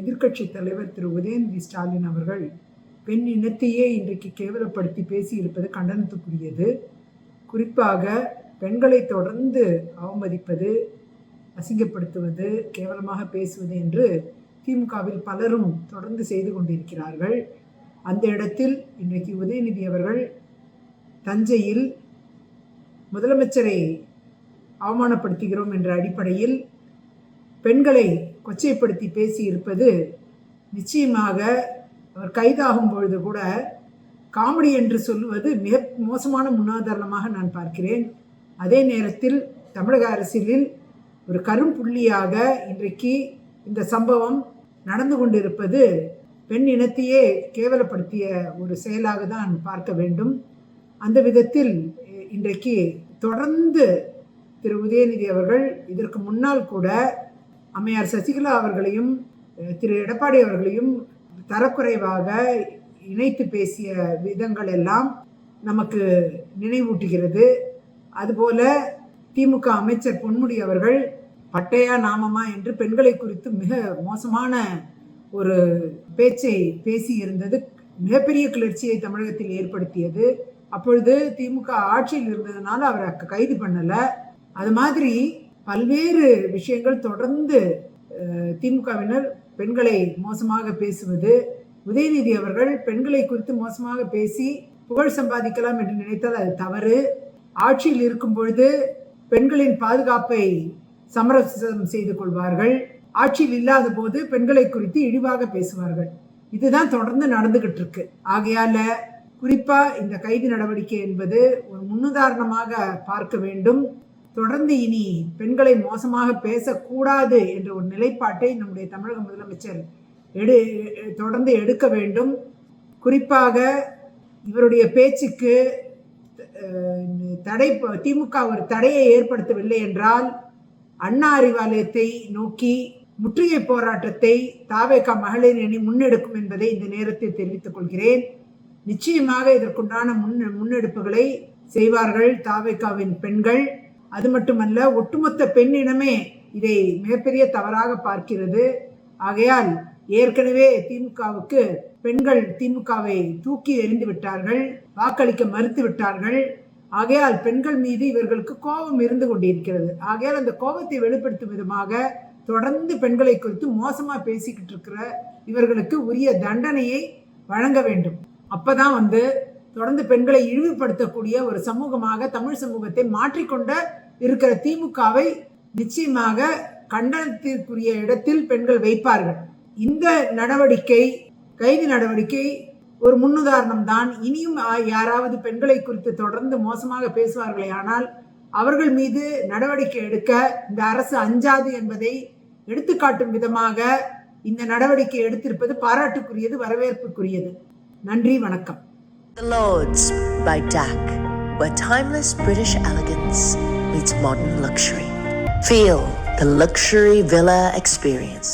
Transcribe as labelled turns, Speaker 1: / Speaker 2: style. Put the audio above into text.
Speaker 1: எதிர்க்கட்சி தலைவர் திரு உதயநிதி ஸ்டாலின் அவர்கள் பெண் இனத்தையே இன்றைக்கு கேவலப்படுத்தி பேசியிருப்பது கண்டனத்துக்குரியது. குறிப்பாக பெண்களை தொடர்ந்து அவமதிப்பது, அசிங்கப்படுத்துவது, கேவலமாக பேசுவது என்று திமுகவில் பலரும் தொடர்ந்து செய்து கொண்டிருக்கிறார்கள். அந்த இடத்தில் இன்றைக்கு உதயநிதி அவர்கள் தஞ்சையில் முதலமைச்சரை அவமானப்படுத்துகிறோம் என்ற அடிப்படையில் பெண்களை கொச்சைப்படுத்தி பேசியிருப்பது நிச்சயமாக அவர் கைதாகும் பொழுது கூட காமெடி என்று சொல்லுவது மிக மோசமான முன்னுதாரணமாக நான் பார்க்கிறேன். அதே நேரத்தில் தமிழக அரசியலில் ஒரு கரும்புள்ளியாக இன்றைக்கு இந்த சம்பவம் நடந்து கொண்டிருப்பது பெண் இனத்தையே கேவலப்படுத்திய ஒரு செயலாக தான் பார்க்க வேண்டும். அந்த விதத்தில் இன்றைக்கு தொடர்ந்து திரு உதயநிதி அவர்கள் இதற்கு முன்னால் கூட அம்மையார் சசிகலா அவர்களையும் திரு எடப்பாடி அவர்களையும் தரக்குறைவாக இணைத்து பேசிய விதங்கள் எல்லாம் நமக்கு நினைவூட்டுகிறது. அதுபோல திமுக அமைச்சர் பொன்முடி அவர்கள் பட்டையா நாமமா என்று பெண்களை குறித்து மிக மோசமான ஒரு பேச்சை பேசி இருந்தது மிகப்பெரிய கிளர்ச்சியை தமிழகத்தில் ஏற்படுத்தியது. அப்பொழுது திமுக ஆட்சியில் இருந்ததுனால அவரை கைது பண்ணலை. அது மாதிரி பல்வேறு விஷயங்கள் தொடர்ந்து திமுகவினர் பெண்களை மோசமாக பேசுவது, உதயநிதி அவர்கள் பெண்களை குறித்து மோசமாக பேசி புகழ் சம்பாதிக்கலாம் என்று நினைத்தால் அது தவறு. ஆட்சியில் இருக்கும் பொழுது பெண்களின் பாதுகாப்பை சமரசம் செய்து கொள்வார்கள், ஆட்சியில் இல்லாத போது பெண்களை குறித்து இழிவாக பேசுவார்கள். இதுதான் தொடர்ந்து நடந்துகிட்டு இருக்கு. ஆகையால குறிப்பா இந்த கைது நடவடிக்கை என்பது ஒரு முன்னுதாரணமாக பார்க்க வேண்டும். தொடர்ந்து இனி பெண்களை மோசமாக பேசக்கூடாது என்ற ஒரு நிலைப்பாட்டை நம்முடைய தமிழக முதலமைச்சர் தொடர்ந்து எடுக்க வேண்டும். குறிப்பாக இவருடைய பேச்சுக்கு திமுக ஒரு தடையை ஏற்படுத்தவில்லை என்றால் அண்ணா அறிவாலயத்தை நோக்கி முற்றுகை போராட்டத்தை தாவேக மகளிர் அணி முன்னெடுக்கும் என்பதை இந்த நேரத்தில் தெரிவித்துக் கொள்கிறேன். நிச்சயமாக இதற்குண்டான முன்னெடுப்புகளை செய்வார்கள் தாவேகாவின் பெண்கள். அது மட்டுமல்ல, ஒட்டுமொத்த பெண் இனமே இதை மிகப்பெரிய தவறாக பார்க்கிறது. ஆகையால் ஏற்கனவே திமுகவுக்கு பெண்கள் திமுகவை தூக்கி எறிந்து விட்டார்கள், வாக்களிக்க மறுத்து விட்டார்கள். ஆகையால் பெண்கள் மீது இவர்களுக்கு கோபம் இருந்து கொண்டிருக்கிறது. ஆகையால் அந்த கோபத்தை வெளிப்படுத்தும் விதமாக தொடர்ந்து பெண்களை குறித்து மோசமா பேசிக்கிட்டு இருக்கிற இவர்களுக்கு உரிய தண்டனையை வழங்க வேண்டும். அப்பதான் தொடர்ந்து பெண்களை இழிவுபடுத்தக்கூடிய ஒரு சமூகமாக தமிழ் சமூகத்தை மாற்றிக்கொண்ட இருக்கிற திமுகவை நிச்சயமாக கண்டனத்திற்குரிய இடத்தில் பெண்கள் வைப்பார்கள். இந்த நடவடிக்கை, கைது நடவடிக்கை ஒரு முன்னுதாரணம் தான். இனியும் யாராவது பெண்களை குறித்து தொடர்ந்து மோசமாக பேசுவார்களே ஆனால் அவர்கள் மீது நடவடிக்கை எடுக்க இந்த அரசு அஞ்சாது என்பதை எடுத்துக்காட்டும் விதமாக இந்த நடவடிக்கை எடுத்திருப்பது பாராட்டுக்குரியது, வரவேற்புக்குரியது. நன்றி, வணக்கம்.
Speaker 2: The Lords by DAC, where timeless British elegance meets modern luxury. Feel the luxury villa experience.